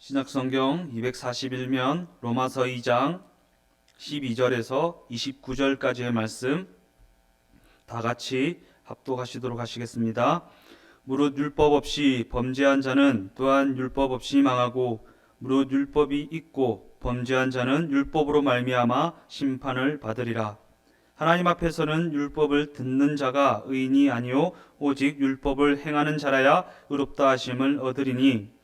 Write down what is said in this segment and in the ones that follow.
신약성경 241면 로마서 2장 12절에서 29절까지의 말씀 다 같이 합독하시도록 하시겠습니다. 무릇 율법 없이 범죄한 자는 또한 율법 없이 망하고 무릇 율법이 있고 범죄한 자는 율법으로 말미암아 심판을 받으리라. 하나님 앞에서는 율법을 듣는 자가 의인이 아니요 오직 율법을 행하는 자라야 의롭다 하심을 얻으리니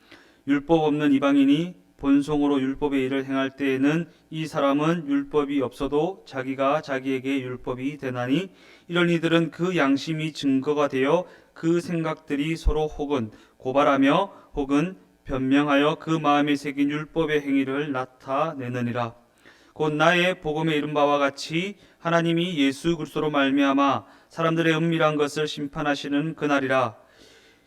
율법 없는 이방인이 본성으로 율법의 일을 행할 때에는 이 사람은 율법이 없어도 자기가 자기에게 율법이 되나니 이런 이들은 그 양심이 증거가 되어 그 생각들이 서로 혹은 고발하며 혹은 변명하여 그 마음에 새긴 율법의 행위를 나타내느니라. 곧 나의 복음에 이른 바와 같이 하나님이 예수 그리스도로 말미암아 사람들의 은밀한 것을 심판하시는 그날이라.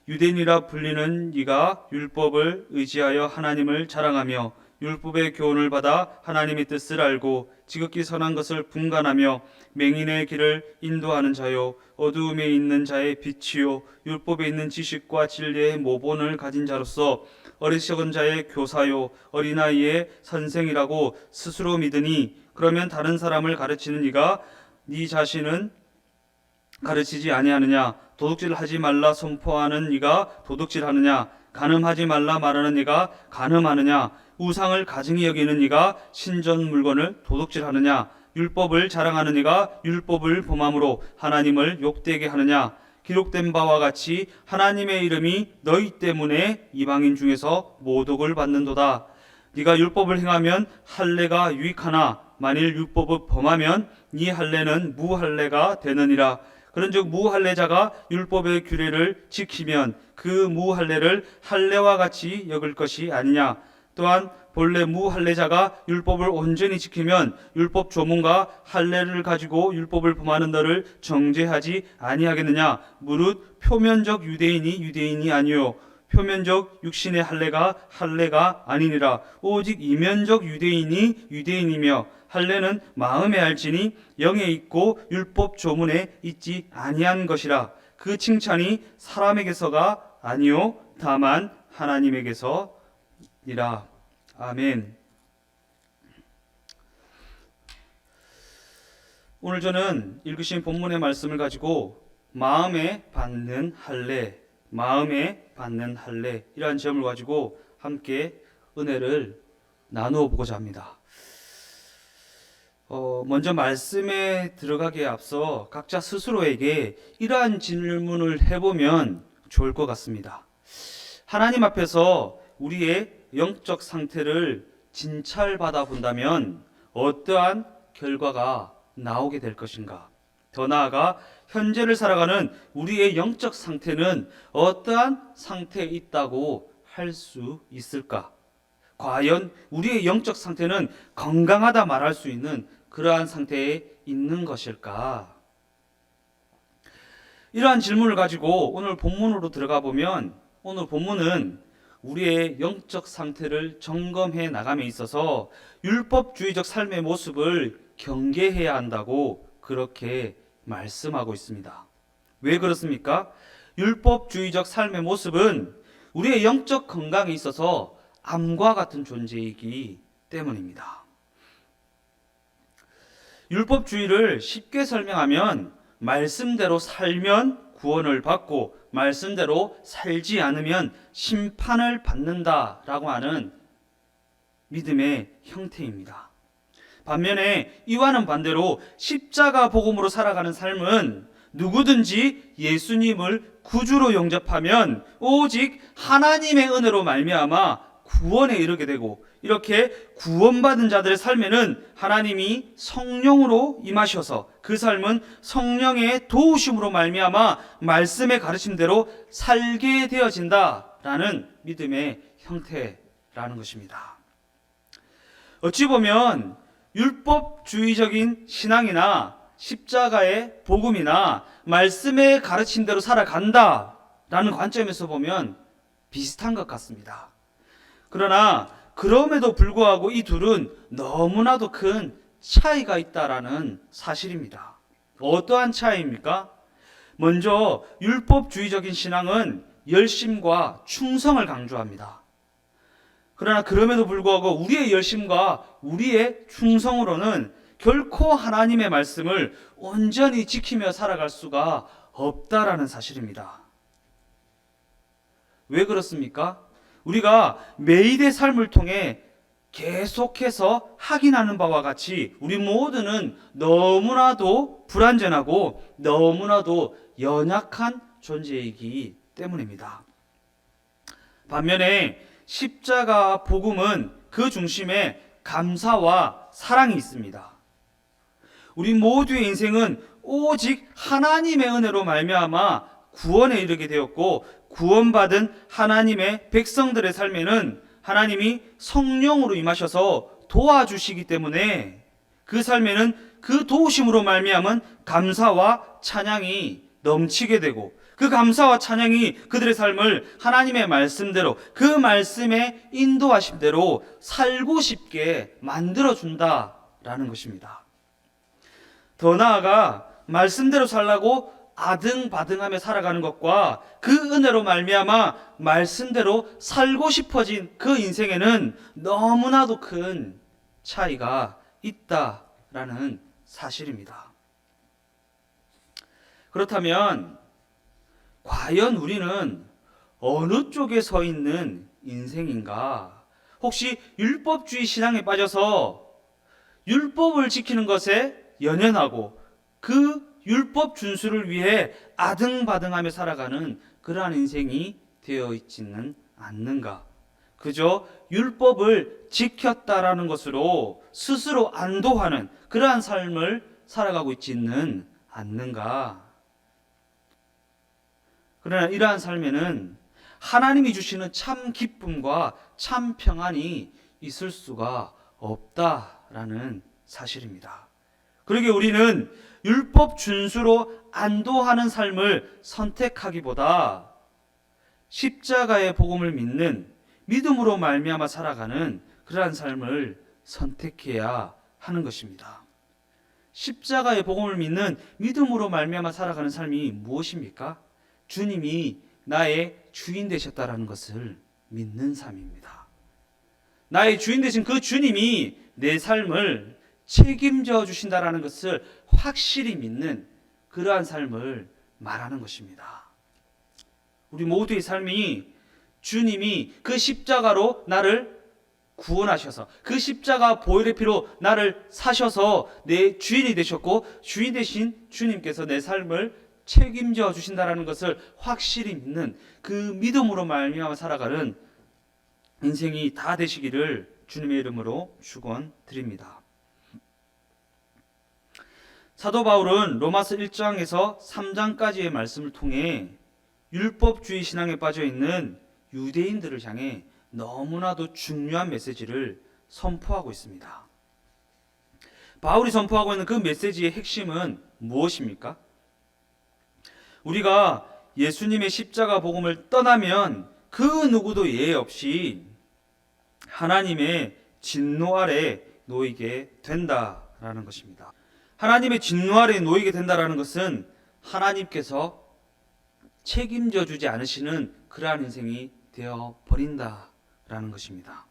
유대인이라 불리는 네가 율법을 의지하여 하나님을 자랑하며 율법의 교훈을 받아 하나님의 뜻을 알고 지극히 선한 것을 분간하며 맹인의 길을 인도하는 자요 어두움에 있는 자의 빛이요 율법에 있는 지식과 진리의 모본을 가진 자로서 어리석은 자의 교사요 어린아이의 선생이라고 스스로 믿으니 그러면 다른 사람을 가르치는 네가 네 자신은 가르치지 아니하느냐? 도둑질 하지 말라 선포하는 네가 도둑질하느냐? 간음하지 말라 말하는 네가 간음하느냐? 우상을 가증히 여기는 네가 신전 물건을 도둑질하느냐? 율법을 자랑하는 네가 율법을 범함으로 하나님을 욕되게 하느냐? 기록된 바와 같이 하나님의 이름이 너희 때문에 이방인 중에서 모독을 받는도다. 네가 율법을 행하면 할례가 유익하나 만일 율법을 범하면 네 할례는 무할례가 되느니라. 그런즉 무할례자가 율법의 규례를 지키면 그 무할례를 할례와 같이 여길 것이 아니냐. 또한 본래 무할례자가 율법을 온전히 지키면 율법 조문과 할례를 가지고 율법을 범하는 너를 정죄하지 아니하겠느냐. 무릇 표면적 유대인이 유대인이 아니요 표면적 육신의 할례가 아니니라. 오직 이면적 유대인이 유대인이며 할례는 마음에 알지니 영에 있고 율법 조문에 있지 아니한 것이라. 그 칭찬이 사람에게서가 아니요 다만 하나님에게서니라. 아멘. 오늘 저는 읽으신 본문의 말씀을 가지고 마음에 받는 할례 이라는 제목을 가지고 함께 은혜를 나누어 보고자 합니다. 먼저 말씀에 들어가기에 앞서 각자 스스로에게 이러한 질문을 해보면 좋을 것 같습니다. 하나님 앞에서 우리의 영적 상태를 진찰받아 본다면 어떠한 결과가 나오게 될 것인가? 더 나아가 현재를 살아가는 우리의 영적 상태는 어떠한 상태에 있다고 할 수 있을까? 과연 우리의 영적 상태는 건강하다 말할 수 있는 그러한 상태에 있는 것일까? 이러한 질문을 가지고 오늘 본문으로 들어가 보면 오늘 본문은 우리의 영적 상태를 점검해 나감에 있어서 율법주의적 삶의 모습을 경계해야 한다고 그렇게 말씀하고 있습니다. 왜 그렇습니까? 율법주의적 삶의 모습은 우리의 영적 건강에 있어서 암과 같은 존재이기 때문입니다. 율법주의를 쉽게 설명하면 말씀대로 살면 구원을 받고 말씀대로 살지 않으면 심판을 받는다라고 하는 믿음의 형태입니다. 반면에 이와는 반대로 십자가 복음으로 살아가는 삶은 누구든지 예수님을 구주로 영접하면 오직 하나님의 은혜로 말미암아 구원에 이르게 되고 이렇게 구원받은 자들의 삶에는 하나님이 성령으로 임하셔서 그 삶은 성령의 도우심으로 말미암아 말씀의 가르침대로 살게 되어진다라는 믿음의 형태라는 것입니다. 어찌 보면 율법주의적인 신앙이나 십자가의 복음이나 말씀의 가르침대로 살아간다라는 관점에서 보면 비슷한 것 같습니다. 그러나 그럼에도 불구하고 이 둘은 너무나도 큰 차이가 있다라는 사실입니다. 어떠한 차이입니까? 먼저 율법주의적인 신앙은 열심과 충성을 강조합니다. 그러나 그럼에도 불구하고 우리의 열심과 우리의 충성으로는 결코 하나님의 말씀을 온전히 지키며 살아갈 수가 없다라는 사실입니다. 왜 그렇습니까? 우리가 매일의 삶을 통해 계속해서 확인하는 바와 같이 우리 모두는 너무나도 불완전하고 너무나도 연약한 존재이기 때문입니다. 반면에 십자가 복음은 그 중심에 감사와 사랑이 있습니다. 우리 모두의 인생은 오직 하나님의 은혜로 말미암아 구원에 이르게 되었고, 구원받은 하나님의 백성들의 삶에는 하나님이 성령으로 임하셔서 도와주시기 때문에 그 삶에는 그 도우심으로 말미암은 감사와 찬양이 넘치게 되고, 그 감사와 찬양이 그들의 삶을 하나님의 말씀대로, 그 말씀의 인도하심대로 살고 싶게 만들어준다라는 것입니다. 더 나아가 말씀대로 살라고 아등바등하며 살아가는 것과 그 은혜로 말미암아 말씀대로 살고 싶어진 그 인생에는 너무나도 큰 차이가 있다라는 사실입니다. 그렇다면 과연 우리는 어느 쪽에 서 있는 인생인가? 혹시 율법주의 신앙에 빠져서 율법을 지키는 것에 연연하고 그 율법 준수를 위해 아등바등하며 살아가는 그러한 인생이 되어 있지는 않는가? 그저 율법을 지켰다라는 것으로 스스로 안도하는 그러한 삶을 살아가고 있지는 않는가? 그러나 이러한 삶에는 하나님이 주시는 참 기쁨과 참 평안이 있을 수가 없다라는 사실입니다. 그러게 우리는 율법 준수로 안도하는 삶을 선택하기보다 십자가의 복음을 믿는 믿음으로 말미암아 살아가는 그러한 삶을 선택해야 하는 것입니다. 십자가의 복음을 믿는 믿음으로 말미암아 살아가는 삶이 무엇입니까? 주님이 나의 주인 되셨다라는 것을 믿는 삶입니다. 나의 주인 되신 그 주님이 내 삶을 책임져 주신다라는 것을 확실히 믿는 그러한 삶을 말하는 것입니다. 우리 모두의 삶이 주님이 그 십자가로 나를 구원하셔서, 그 십자가 보혈의 피로 나를 사셔서 내 주인이 되셨고, 주인 되신 주님께서 내 삶을 책임져 주신다라는 것을 확실히 믿는 그 믿음으로 말미암아 살아가는 인생이 다 되시기를 주님의 이름으로 축원드립니다. 사도 바울은 로마서 1장에서 3장까지의 말씀을 통해 율법주의 신앙에 빠져 있는 유대인들을 향해 너무나도 중요한 메시지를 선포하고 있습니다. 바울이 선포하고 있는 그 메시지의 핵심은 무엇입니까? 우리가 예수님의 십자가 복음을 떠나면 그 누구도 예외 없이 하나님의 진노 아래 놓이게 된다라는 것입니다. 하나님의 진노 아래 놓이게 된다라는 것은 하나님께서 책임져 주지 않으시는 그러한 인생이 되어 버린다라는 것입니다.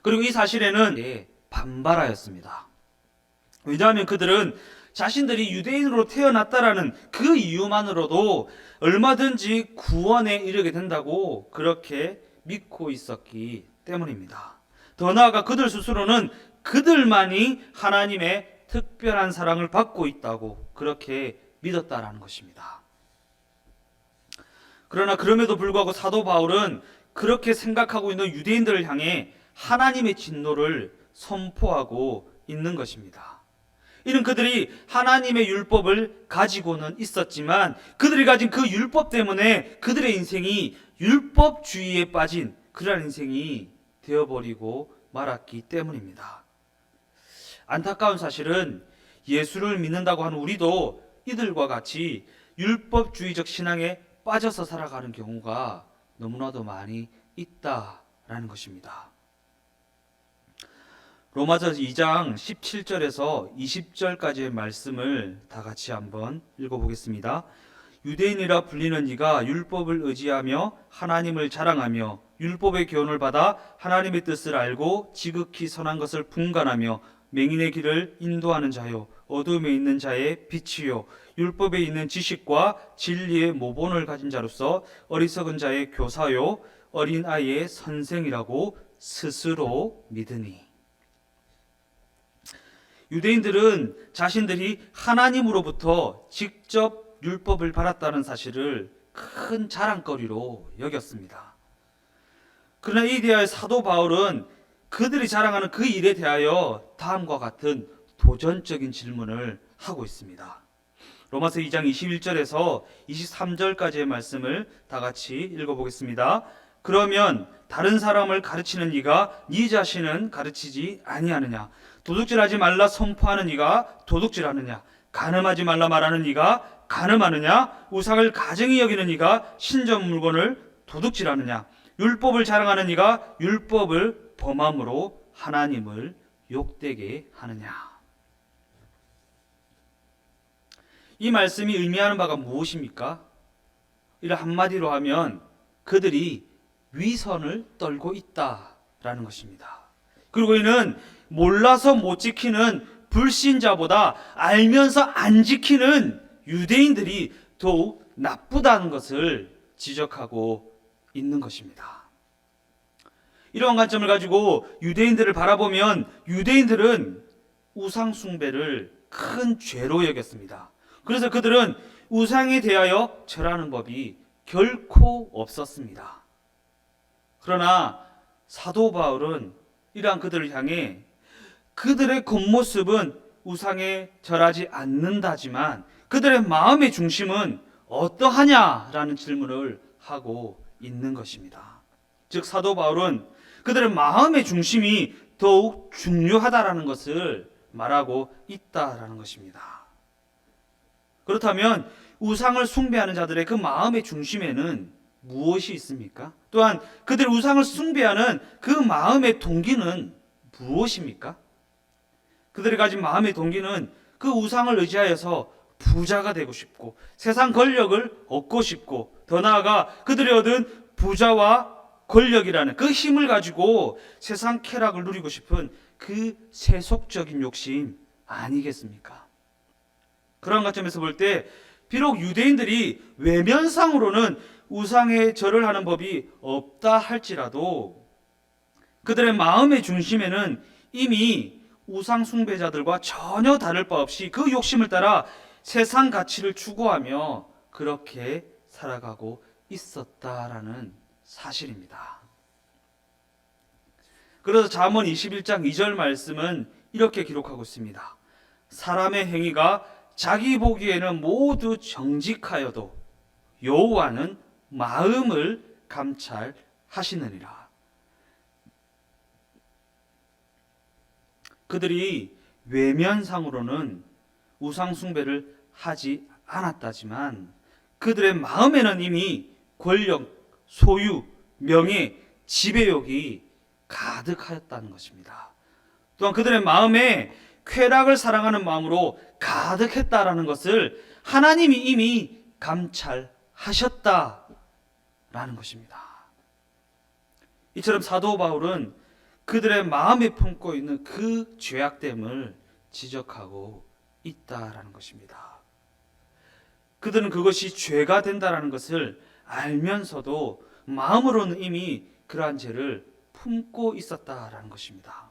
그리고 이 사실에는 반발하였습니다. 왜냐하면 그들은 자신들이 유대인으로 태어났다라는 그 이유만으로도 얼마든지 구원에 이르게 된다고 그렇게 믿고 있었기 때문입니다. 더 나아가 그들 스스로는 그들만이 하나님의 특별한 사랑을 받고 있다고 그렇게 믿었다라는 것입니다. 그러나 그럼에도 불구하고 사도 바울은 그렇게 생각하고 있는 유대인들을 향해 하나님의 진노를 선포하고 있는 것입니다. 이는 그들이 하나님의 율법을 가지고는 있었지만 그들이 가진 그 율법 때문에 그들의 인생이 율법주의에 빠진 그러한 인생이 되어버리고 말았기 때문입니다. 안타까운 사실은 예수를 믿는다고 하는 우리도 이들과 같이 율법주의적 신앙에 빠져서 살아가는 경우가 너무나도 많이 있다라는 것입니다. 로마서 2장 17절에서 20절까지의 말씀을 다 같이 한번 읽어보겠습니다. 유대인이라 불리는 이가 율법을 의지하며 하나님을 자랑하며 율법의 교훈을 받아 하나님의 뜻을 알고 지극히 선한 것을 분간하며 맹인의 길을 인도하는 자요 어둠에 있는 자의 빛이요 율법에 있는 지식과 진리의 모본을 가진 자로서 어리석은 자의 교사요 어린 아이의 선생이라고 스스로 믿으니. 유대인들은 자신들이 하나님으로부터 직접 율법을 받았다는 사실을 큰 자랑거리로 여겼습니다. 그러나 이에 대하여 사도 바울은 그들이 자랑하는 그 일에 대하여 다음과 같은 도전적인 질문을 하고 있습니다. 로마서 2장 21절에서 23절까지의 말씀을 다 같이 읽어보겠습니다. 그러면 다른 사람을 가르치는 이가 네 자신은 가르치지 아니하느냐? 도둑질하지 말라 선포하는 이가 도둑질하느냐? 간음하지 말라 말하는 이가 간음하느냐? 우상을 가증히 여기는 이가 신전 물건을 도둑질하느냐? 율법을 자랑하는 이가 율법을 범함으로 하나님을 욕되게 하느냐? 이 말씀이 의미하는 바가 무엇입니까? 이를 한마디로 하면 그들이 위선을 떨고 있다라는 것입니다. 그리고 이는 몰라서 못 지키는 불신자보다 알면서 안 지키는 유대인들이 더욱 나쁘다는 것을 지적하고 있는 것입니다. 이러한 관점을 가지고 유대인들을 바라보면 유대인들은 우상 숭배를 큰 죄로 여겼습니다. 그래서 그들은 우상에 대하여 절하는 법이 결코 없었습니다. 그러나 사도 바울은 이러한 그들을 향해 그들의 겉모습은 우상에 절하지 않는다지만 그들의 마음의 중심은 어떠하냐라는 질문을 하고 있는 것입니다. 즉 사도 바울은 그들의 마음의 중심이 더욱 중요하다라는 것을 말하고 있다라는 것입니다. 그렇다면 우상을 숭배하는 자들의 그 마음의 중심에는 무엇이 있습니까? 또한 그들 우상을 숭배하는 그 마음의 동기는 무엇입니까? 그들이 가진 마음의 동기는 그 우상을 의지하여서 부자가 되고 싶고 세상 권력을 얻고 싶고 더 나아가 그들이 얻은 부자와 권력이라는 그 힘을 가지고 세상 쾌락을 누리고 싶은 그 세속적인 욕심 아니겠습니까? 그런 관점에서 볼 때 비록 유대인들이 외면상으로는 우상에 절을 하는 법이 없다 할지라도 그들의 마음의 중심에는 이미 우상 숭배자들과 전혀 다를 바 없이 그 욕심을 따라 세상 가치를 추구하며 그렇게 살아가고 있었다라는 사실입니다. 그래서 잠언 21장 2절 말씀은 이렇게 기록하고 있습니다. 사람의 행위가 자기 보기에는 모두 정직하여도 여호와는 마음을 감찰하시느니라. 그들이 외면상으로는 우상 숭배를 하지 않았다지만 그들의 마음에는 이미 권력, 소유, 명예, 지배욕이 가득하였다는 것입니다. 또한 그들의 마음에 쾌락을 사랑하는 마음으로 가득했다라는 것을 하나님이 이미 감찰하셨다라는 것입니다. 이처럼 사도 바울은 그들의 마음에 품고 있는 그 죄악됨을 지적하고 있다라는 것입니다. 그들은 그것이 죄가 된다라는 것을 알면서도 마음으로는 이미 그러한 죄를 품고 있었다라는 것입니다.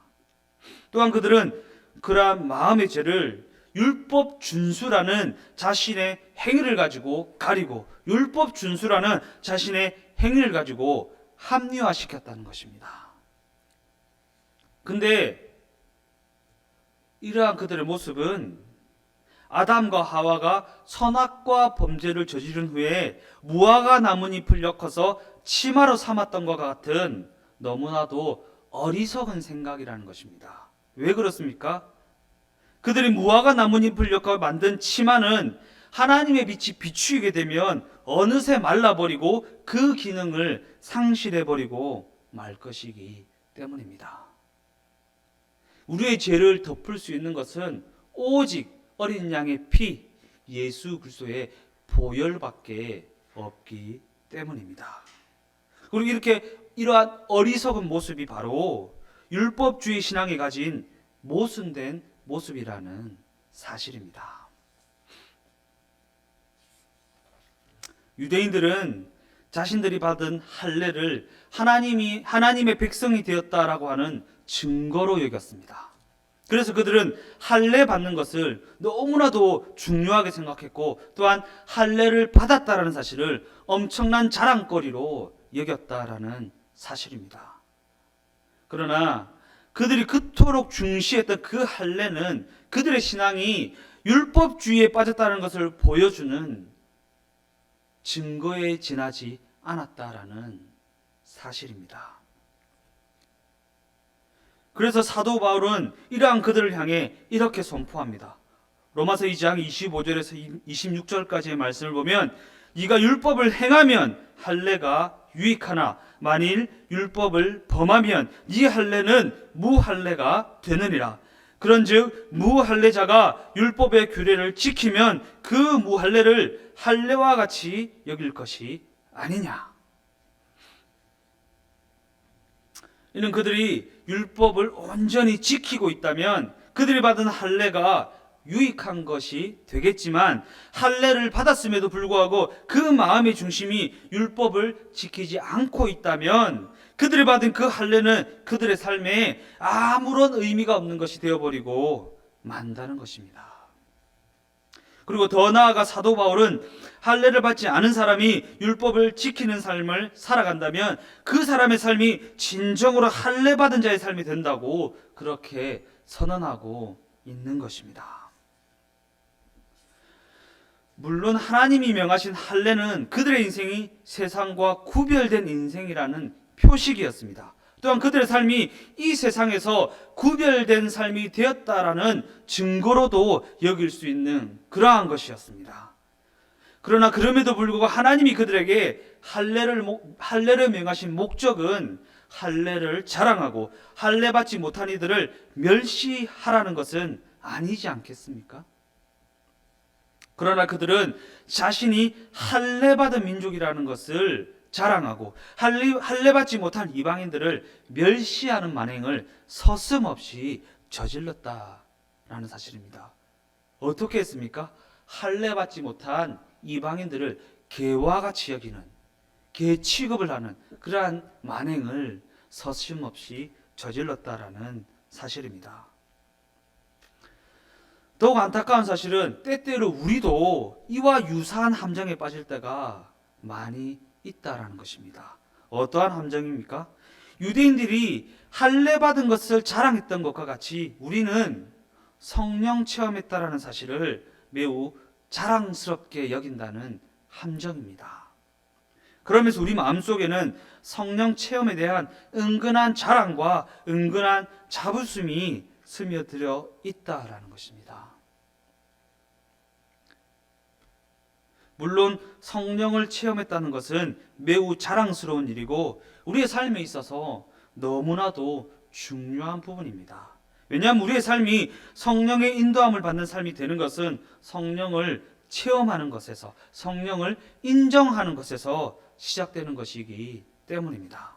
또한 그들은 그러한 마음의 죄를 율법 준수라는 자신의 행위를 가지고 가리고 율법 준수라는 자신의 행위를 가지고 합리화시켰다는 것입니다. 근데 이러한 그들의 모습은 아담과 하와가 선악과 범죄를 저지른 후에 무화과 나뭇잎을 엮어서 치마로 삼았던 것과 같은 너무나도 어리석은 생각이라는 것입니다. 왜 그렇습니까? 그들이 무화과 나뭇잎을 엮어 만든 치마는 하나님의 빛이 비추이게 되면 어느새 말라버리고 그 기능을 상실해버리고 말 것이기 때문입니다. 우리의 죄를 덮을 수 있는 것은 오직 어린 양의 피, 예수 그리스도의 보혈밖에 없기 때문입니다. 그리고 이러한 어리석은 모습이 바로 율법주의 신앙이 가진 모순된 모습이라는 사실입니다. 유대인들은 자신들이 받은 할례를 하나님의 백성이 되었다라고 하는 증거로 여겼습니다. 그래서 그들은 할례 받는 것을 너무나도 중요하게 생각했고, 또한 할례를 받았다라는 사실을 엄청난 자랑거리로 여겼다라는 사실입니다. 그러나 그들이 그토록 중시했던 그 할례는 그들의 신앙이 율법주의에 빠졌다는 것을 보여주는 증거에 지나지 않았다라는 사실입니다. 그래서 사도 바울은 이러한 그들을 향해 이렇게 선포합니다. 로마서 2장 25절에서 26절까지의 말씀을 보면, 네가 율법을 행하면 할례가 유익하나 만일 율법을 범하면 네 할례는 무할례가 되느니라. 그런즉 무할례자가 율법의 규례를 지키면 그 무할례를 할례와 같이 여길 것이 아니냐. 이는 그들이 율법을 온전히 지키고 있다면 그들이 받은 할례가 유익한 것이 되겠지만, 할례를 받았음에도 불구하고 그 마음의 중심이 율법을 지키지 않고 있다면 그들이 받은 그 할례는 그들의 삶에 아무런 의미가 없는 것이 되어버리고 만다는 것입니다. 그리고 더 나아가 사도 바울은 할례를 받지 않은 사람이 율법을 지키는 삶을 살아간다면 그 사람의 삶이 진정으로 할례 받은 자의 삶이 된다고 그렇게 선언하고 있는 것입니다. 물론 하나님이 명하신 할례는 그들의 인생이 세상과 구별된 인생이라는 표식이었습니다. 또한 그들의 삶이 이 세상에서 구별된 삶이 되었다라는 증거로도 여길 수 있는 그러한 것이었습니다. 그러나 그럼에도 불구하고 하나님이 그들에게 할례를 명하신 목적은 할례를 자랑하고 할례 받지 못한 이들을 멸시하라는 것은 아니지 않겠습니까? 그러나 그들은 자신이 할례 받은 민족이라는 것을 자랑하고 할례 받지 못한 이방인들을 멸시하는 만행을 서슴없이 저질렀다라는 사실입니다. 어떻게 했습니까? 할례 받지 못한 이방인들을 개와 같이 여기는, 개 취급을 하는 그러한 만행을 서슴없이 저질렀다라는 사실입니다. 더욱 안타까운 사실은 때때로 우리도 이와 유사한 함정에 빠질 때가 많이 있다라는 것입니다. 어떠한 함정입니까? 유대인들이 할례 받은 것을 자랑했던 것과 같이 우리는 성령 체험했다라는 사실을 매우 자랑스럽게 여긴다는 함정입니다. 그러면서 우리 마음속에는 성령 체험에 대한 은근한 자랑과 은근한 자부심이 스며들어 있다라는 것입니다. 물론 성령을 체험했다는 것은 매우 자랑스러운 일이고 우리의 삶에 있어서 너무나도 중요한 부분입니다. 왜냐하면 우리의 삶이 성령의 인도함을 받는 삶이 되는 것은 성령을 체험하는 것에서, 성령을 인정하는 것에서 시작되는 것이기 때문입니다.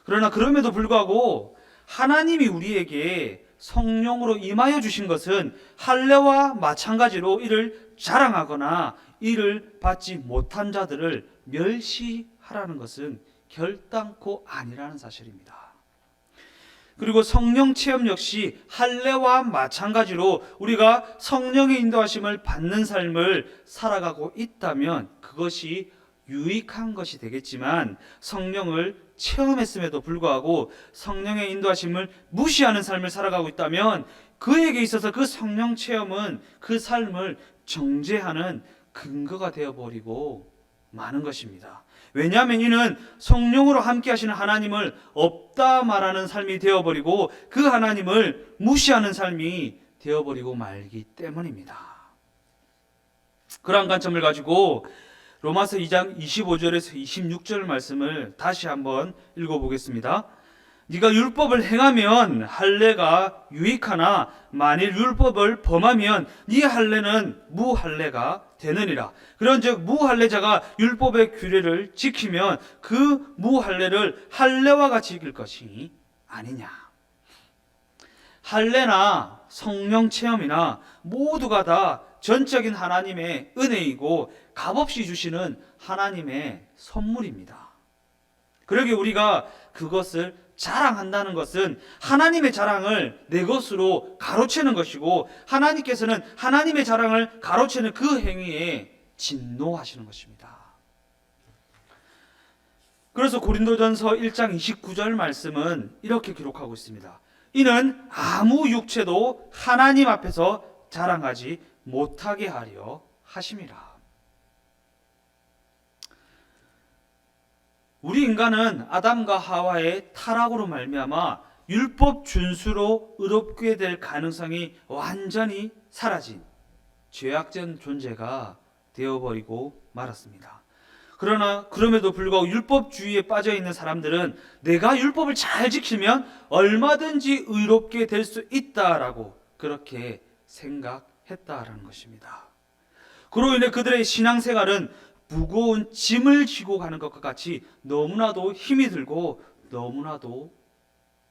그러나 그럼에도 불구하고 하나님이 우리에게 성령으로 임하여 주신 것은 할례와 마찬가지로 이를 자랑하거나 이를 받지 못한 자들을 멸시하라는 것은 결단코 아니라는 사실입니다. 그리고 성령 체험 역시 할례와 마찬가지로 우리가 성령의 인도하심을 받는 삶을 살아가고 있다면 그것이 유익한 것이 되겠지만, 성령을 체험했음에도 불구하고 성령의 인도하심을 무시하는 삶을 살아가고 있다면 그에게 있어서 그 성령 체험은 그 삶을 정죄하는 근거가 되어버리고 마는 것입니다. 왜냐하면 이는 성령으로 함께 하시는 하나님을 없다 말하는 삶이 되어버리고 그 하나님을 무시하는 삶이 되어버리고 말기 때문입니다. 그러한 관점을 가지고 로마서 2장 25절에서 26절 말씀을 다시 한번 읽어보겠습니다. 네가 율법을 행하면 할례가 유익하나 만일 율법을 범하면 네 할례는 무할례가 되느니라. 그런즉 무할례자가 율법의 규례를 지키면 그 무할례를 할례와 같이 이길 것이 아니냐. 할례나 성령 체험이나 모두가 다 전적인 하나님의 은혜이고 값없이 주시는 하나님의 선물입니다. 그러기에 우리가 그것을 자랑한다는 것은 하나님의 자랑을 내 것으로 가로채는 것이고 하나님께서는 하나님의 자랑을 가로채는 그 행위에 진노하시는 것입니다. 그래서 고린도전서 1장 29절 말씀은 이렇게 기록하고 있습니다. 이는 아무 육체도 하나님 앞에서 자랑하지 못하게 하려 하심이라. 우리 인간은 아담과 하와의 타락으로 말미암아 율법 준수로 의롭게 될 가능성이 완전히 사라진 죄악된 존재가 되어버리고 말았습니다. 그러나 그럼에도 불구하고 율법주의에 빠져 있는 사람들은 내가 율법을 잘 지키면 얼마든지 의롭게 될 수 있다라고 그렇게 생각했다라는 것입니다. 그로 인해 그들의 신앙생활은 무거운 짐을 지고 가는 것과 같이 너무나도 힘이 들고 너무나도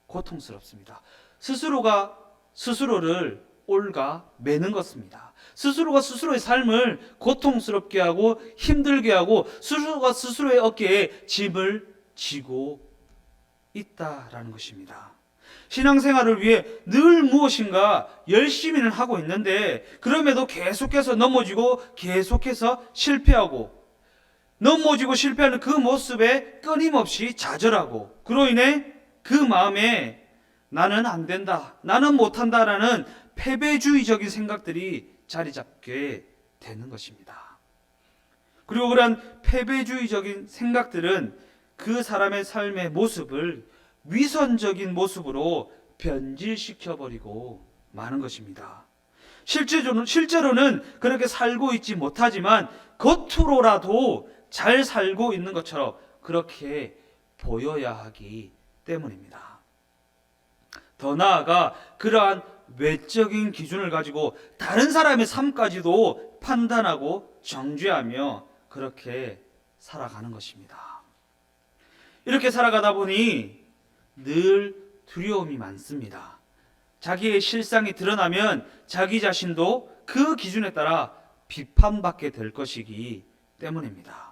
고통스럽습니다. 스스로가 스스로를 올가매는 것입니다. 스스로가 스스로의 삶을 고통스럽게 하고 힘들게 하고 스스로가 스스로의 어깨에 짐을 지고 있다라는 것입니다. 신앙생활을 위해 늘 무엇인가 열심히는 하고 있는데 그럼에도 계속해서 넘어지고 계속해서 실패하고 넘어지고 실패하는 그 모습에 끊임없이 좌절하고 그로 인해 그 마음에 나는 안 된다, 나는 못한다라는 패배주의적인 생각들이 자리 잡게 되는 것입니다. 그리고 그러한 패배주의적인 생각들은 그 사람의 삶의 모습을 위선적인 모습으로 변질시켜버리고 마는 것입니다. 실제로는 그렇게 살고 있지 못하지만 겉으로라도 잘 살고 있는 것처럼 그렇게 보여야 하기 때문입니다. 더 나아가 그러한 외적인 기준을 가지고 다른 사람의 삶까지도 판단하고 정죄하며 그렇게 살아가는 것입니다. 이렇게 살아가다 보니 늘 두려움이 많습니다. 자기의 실상이 드러나면 자기 자신도 그 기준에 따라 비판받게 될 것이기 때문입니다.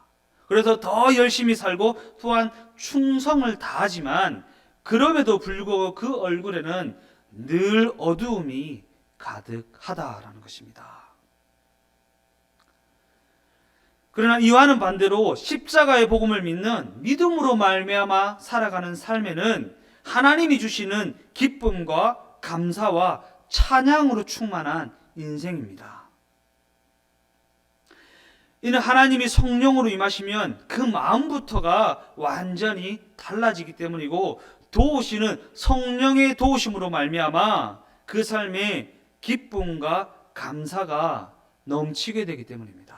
그래서 더 열심히 살고 또한 충성을 다하지만 그럼에도 불구하고 그 얼굴에는 늘 어두움이 가득하다라는 것입니다. 그러나 이와는 반대로 십자가의 복음을 믿는 믿음으로 말미암아 살아가는 삶에는 하나님이 주시는 기쁨과 감사와 찬양으로 충만한 인생입니다. 이는 하나님이 성령으로 임하시면 그 마음부터가 완전히 달라지기 때문이고 도우시는 성령의 도우심으로 말미암아 그 삶에 기쁨과 감사가 넘치게 되기 때문입니다.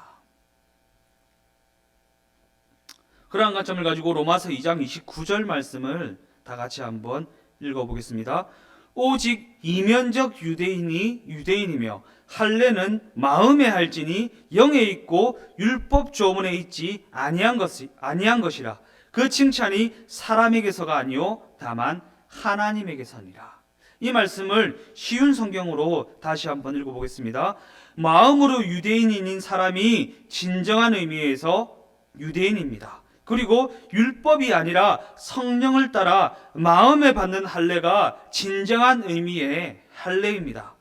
그러한 관점을 가지고 로마서 2장 29절 말씀을 다 같이 한번 읽어보겠습니다. 오직 이면적 유대인이 유대인이며 할례는 마음에 할지니 영에 있고 율법 조문에 있지 아니한 것이라. 그 칭찬이 사람에게서가 아니요 다만 하나님에게서니라. 이 말씀을 쉬운 성경으로 다시 한번 읽어보겠습니다. 마음으로 유대인인 사람이 진정한 의미에서 유대인입니다. 그리고 율법이 아니라 성령을 따라 마음에 받는 할례가 진정한 의미의 할례입니다.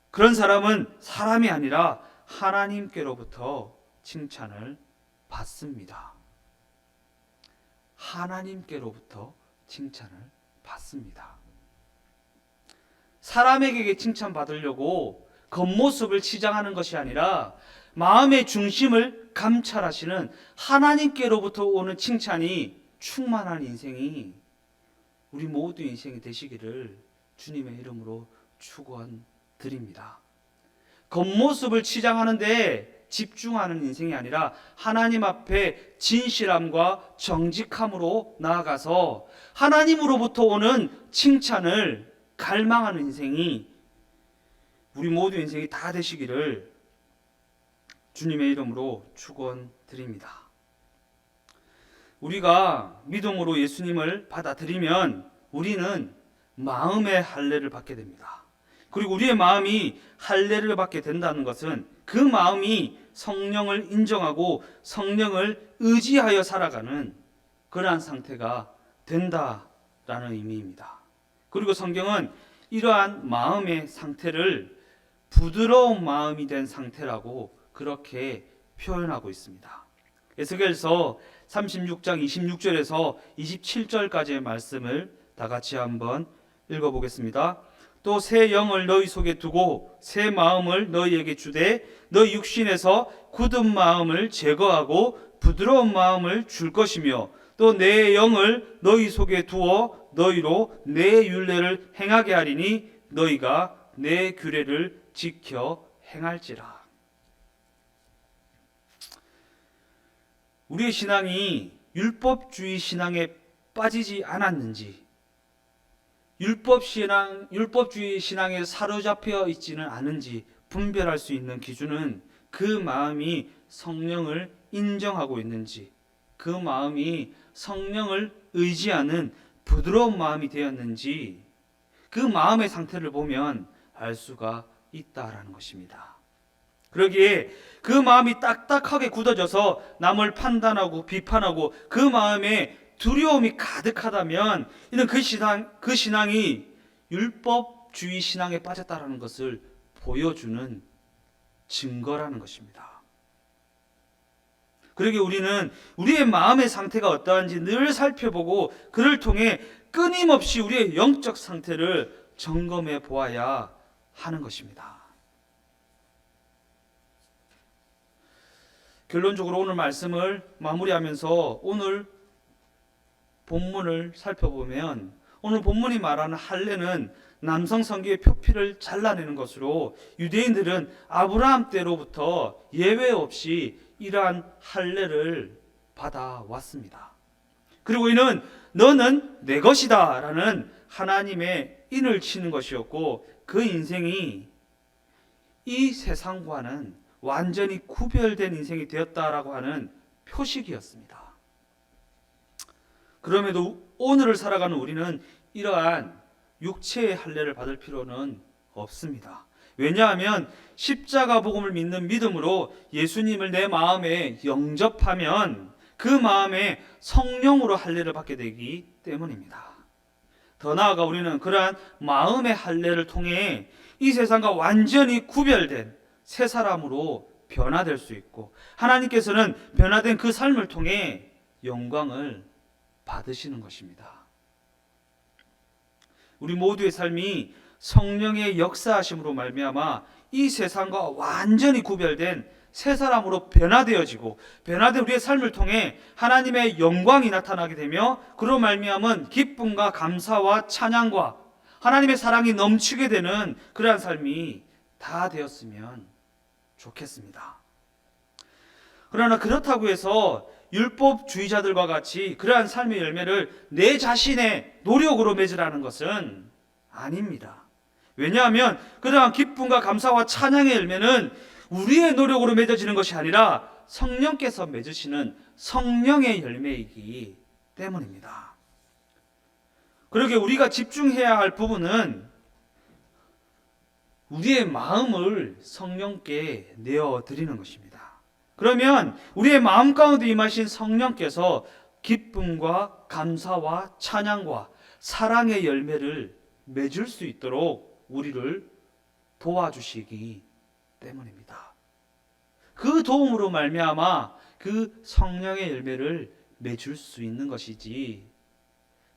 그런 사람은 사람이 아니라 하나님께로부터 칭찬을 받습니다. 하나님께로부터 칭찬을 받습니다. 사람에게 칭찬받으려고 겉모습을 치장하는 것이 아니라 마음의 중심을 감찰하시는 하나님께로부터 오는 칭찬이 충만한 인생이 우리 모두의 인생이 되시기를 주님의 이름으로 축원드립니다. 겉모습을 치장하는데 집중하는 인생이 아니라 하나님 앞에 진실함과 정직함으로 나아가서 하나님으로부터 오는 칭찬을 갈망하는 인생이 우리 모두 인생이 다 되시기를 주님의 이름으로 축원드립니다. 우리가 믿음으로 예수님을 받아들이면 우리는 마음의 할례를 받게 됩니다. 그리고 우리의 마음이 할례를 받게 된다는 것은 그 마음이 성령을 인정하고 성령을 의지하여 살아가는 그러한 상태가 된다라는 의미입니다. 그리고 성경은 이러한 마음의 상태를 부드러운 마음이 된 상태라고 그렇게 표현하고 있습니다. 에스겔서 36장 26절에서 27절까지의 말씀을 다 같이 한번 읽어보겠습니다. 또 새 영을 너희 속에 두고 새 마음을 너희에게 주되 너희 육신에서 굳은 마음을 제거하고 부드러운 마음을 줄 것이며 또 내 영을 너희 속에 두어 너희로 내 율례를 행하게 하리니 너희가 내 규례를 지켜 행할지라. 우리의 신앙이 율법주의 신앙에 빠지지 않았는지, 율법주의 신앙에 사로잡혀 있지는 않은지 분별할 수 있는 기준은 그 마음이 성령을 인정하고 있는지, 그 마음이 성령을 의지하는 부드러운 마음이 되었는지, 그 마음의 상태를 보면 알 수가 있다라는 것입니다. 그러기에 그 마음이 딱딱하게 굳어져서 남을 판단하고 비판하고 그 마음에 두려움이 가득하다면 이는 그 신앙이 율법주의 신앙에 빠졌다라는 것을 보여주는 증거라는 것입니다. 그러기에 우리는 우리의 마음의 상태가 어떠한지 늘 살펴보고 그를 통해 끊임없이 우리의 영적 상태를 점검해 보아야 하는 것입니다. 결론적으로 오늘 말씀을 마무리하면서 오늘 본문을 살펴보면 오늘 본문이 말하는 할례는 남성 성기의 표피를 잘라내는 것으로 유대인들은 아브라함 때로부터 예외 없이 이러한 할례를 받아왔습니다. 그리고 이는 너는 내 것이다 라는 하나님의 인을 치는 것이었고 그 인생이 이 세상과는 완전히 구별된 인생이 되었다라고 하는 표식이었습니다. 그럼에도 오늘을 살아가는 우리는 이러한 육체의 할례를 받을 필요는 없습니다. 왜냐하면 십자가 복음을 믿는 믿음으로 예수님을 내 마음에 영접하면 그 마음에 성령으로 할례를 받게 되기 때문입니다. 더 나아가 우리는 그러한 마음의 할례를 통해 이 세상과 완전히 구별된 새 사람으로 변화될 수 있고 하나님께서는 변화된 그 삶을 통해 영광을 받으시는 것입니다. 우리 모두의 삶이 성령의 역사하심으로 말미암아 이 세상과 완전히 구별된 새 사람으로 변화되어지고 변화된 우리의 삶을 통해 하나님의 영광이 나타나게 되며 그로 말미암은 기쁨과 감사와 찬양과 하나님의 사랑이 넘치게 되는 그러한 삶이 다 되었으면 좋겠습니다. 그러나 그렇다고 해서 율법주의자들과 같이 그러한 삶의 열매를 내 자신의 노력으로 맺으라는 것은 아닙니다. 왜냐하면 그러한 기쁨과 감사와 찬양의 열매는 우리의 노력으로 맺어지는 것이 아니라 성령께서 맺으시는 성령의 열매이기 때문입니다. 그러기에 우리가 집중해야 할 부분은 우리의 마음을 성령께 내어드리는 것입니다. 그러면 우리의 마음 가운데 임하신 성령께서 기쁨과 감사와 찬양과 사랑의 열매를 맺을 수 있도록 우리를 도와주시기 때문입니다. 그 도움으로 말미암아 그 성령의 열매를 맺을 수 있는 것이지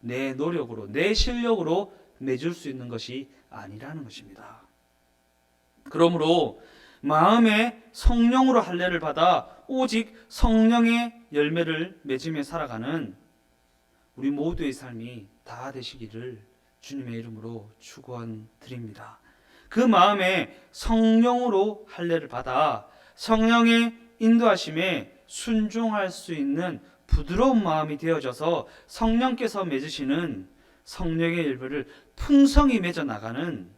내 노력으로 내 실력으로 맺을 수 있는 것이 아니라는 것입니다. 그러므로 마음의 성령으로 할례를 받아 오직 성령의 열매를 맺으며 살아가는 우리 모두의 삶이 다 되시기를 주님의 이름으로 축원드립니다. 그 마음에 성령으로 할례를 받아 성령의 인도하심에 순종할 수 있는 부드러운 마음이 되어져서 성령께서 맺으시는 성령의 일부를 풍성히 맺어 나가는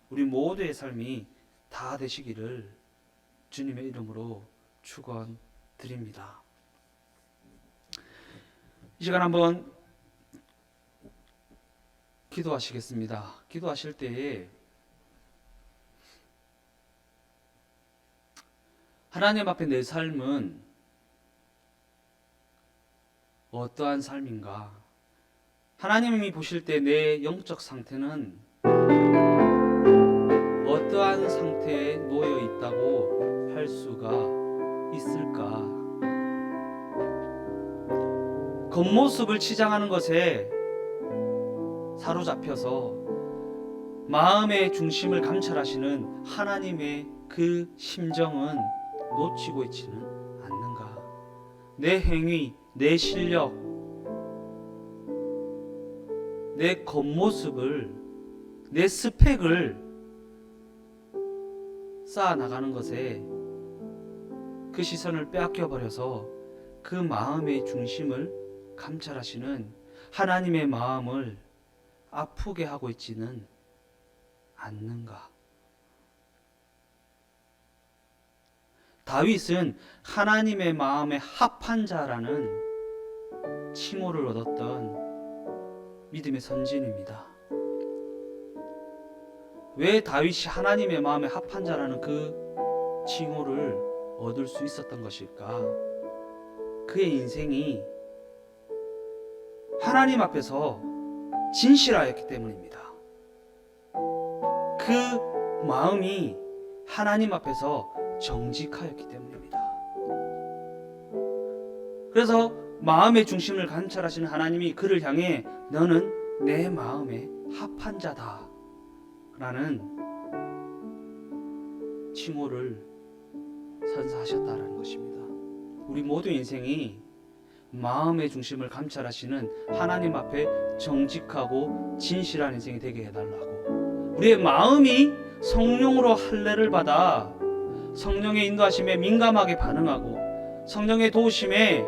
우리 모두의 삶이 다 되시기를 주님의 이름으로 축원드립니다. 이 시간 한번 기도하시겠습니다. 기도하실 때에 하나님 앞에 내 삶은 어떠한 삶인가? 하나님이 보실 때 내 영적 상태는 어떠한 상태에 놓여 있다고 할 수가 있을까? 겉모습을 치장하는 것에 사로잡혀서 마음의 중심을 감찰하시는 하나님의 그 심정은 놓치고 있지는 않는가? 내 행위, 내 실력, 내 겉모습을, 내 스펙을 쌓아나가는 것에 그 시선을 빼앗겨 버려서 그 마음의 중심을 감찰하시는 하나님의 마음을 아프게 하고 있지는 않는가? 다윗은 하나님의 마음에 합한 자라는 칭호를 얻었던 믿음의 선진입니다. 왜 다윗이 하나님의 마음에 합한 자라는 그 칭호를 얻을 수 있었던 것일까? 그의 인생이 하나님 앞에서 진실하였기 때문입니다. 그 마음이 하나님 앞에서 정직하였기 때문입니다. 그래서 마음의 중심을 관찰하시는 하나님이 그를 향해 너는 내 마음에 합한 자다 라는 칭호를 선사하셨다라는 것입니다. 우리 모두 인생이 마음의 중심을 감찰하시는 하나님 앞에 정직하고 진실한 인생이 되게 해달라고, 우리의 마음이 성령으로 할례를 받아 성령의 인도하심에 민감하게 반응하고 성령의 도우심에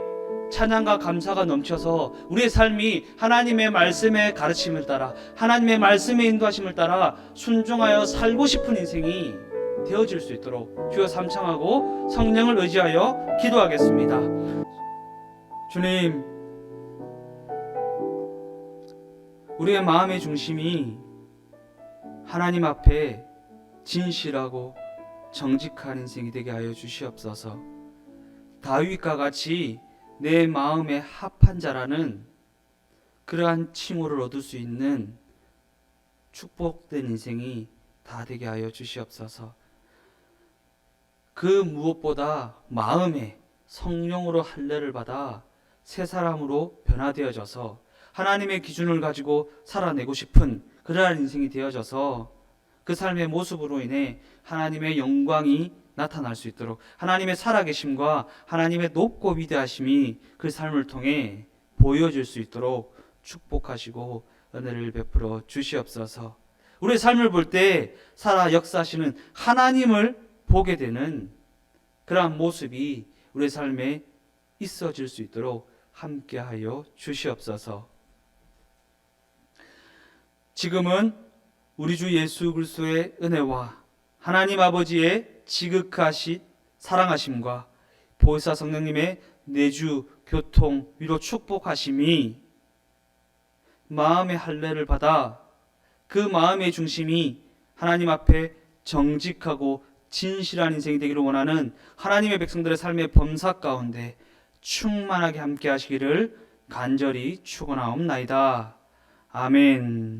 찬양과 감사가 넘쳐서 우리의 삶이 하나님의 말씀의 가르침을 따라 하나님의 말씀의 인도하심을 따라 순종하여 살고 싶은 인생이 되어질 수 있도록 주여 삼창하고 성령을 의지하여 기도하겠습니다. 주님, 우리의 마음의 중심이 하나님 앞에 진실하고 정직한 인생이 되게 하여 주시옵소서. 다윗과 같이 내 마음에 합한 자라는 그러한 칭호를 얻을 수 있는 축복된 인생이 다 되게 하여 주시옵소서. 그 무엇보다 마음에 성령으로 할례를 받아 새 사람으로 변화되어져서 하나님의 기준을 가지고 살아내고 싶은 그러한 인생이 되어져서 그 삶의 모습으로 인해 하나님의 영광이 나타날 수 있도록 하나님의 살아계심과 하나님의 높고 위대하심이 그 삶을 통해 보여질 수 있도록 축복하시고 은혜를 베풀어 주시옵소서. 우리의 삶을 볼 때 살아 역사하시는 하나님을 보게 되는 그러한 모습이 우리의 삶에 있어질 수 있도록 함께하여 주시옵소서. 지금은 우리 주 예수 그리스도의 은혜와 하나님 아버지의 지극하신 사랑하심과 보혜사 성령님의 내주 교통 위로 축복하심이 마음의 할례를 받아 그 마음의 중심이 하나님 앞에 정직하고 진실한 인생이 되기를 원하는 하나님의 백성들의 삶의 범사 가운데 충만하게 함께 하시기를 간절히 축원하옵나이다. 아멘.